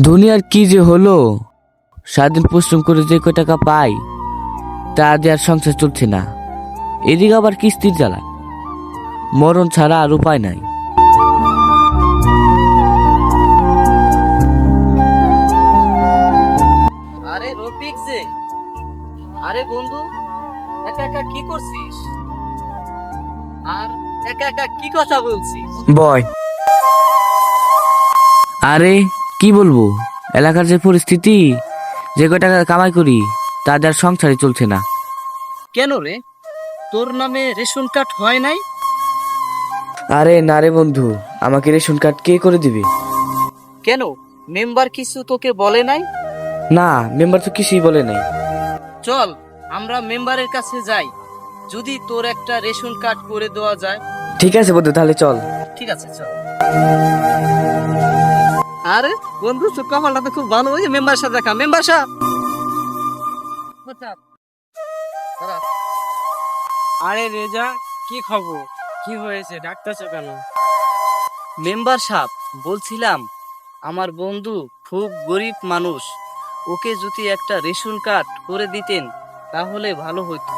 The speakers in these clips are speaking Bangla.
দুনিয়ার কি যে হলো, সারাদিন পরিশ্রম করে যে কয় টাকা পাই তা দিয়ে আর সংসার চলছে না। এদিকে আবার কিস্তির জ্বালা, মরণ ছাড়া আর উপায় নাই। আরে রফিক যে, আরে বন্ধু, একা একা কি করছিস? আর একা একা কি কথা বলছিস? বয়, আরে কি বলবো, এলাকার যে পরিস্থিতি, যে কয় টাকা কামাই করি তা দিয়ে আর সংসারই চলছে না। কেন রে, তোর নামে রেশন কার্ড হয় নাই? আরে না রে বন্ধু, আমাকে রেশন কার্ড কে করে দিবে? কেন, মেম্বার কিছু তোকে বলে নাই? না, মেম্বার তো কিছুই বলে নাই। চল আমরা মেম্বারের কাছে যাই, যদি তোর একটা রেশন কার্ড করে দেওয়া যায়। ঠিক আছে বন্ধু, তাহলে চল। ঠিক আছে, চল। আরে বন্ধু, তোর কপালটা তো খুব ভালো, ওই মেম্বার সাহেব দেখা, মেম্বার সাহেব। আরে রেজা, কি খবর? কি হয়েছে, ডাকতেছো কেন? মেম্বার সাহেব, বলছিলাম আমার বন্ধু খুব গরিব মানুষ, ওকে যদি একটা রেশন কার্ড করে দিতেন তাহলে ভালো হতো।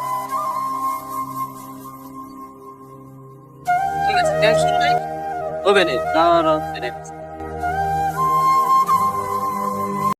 ঠিক আছে, টেনশন নাই, হবে না, দাঁড়াও,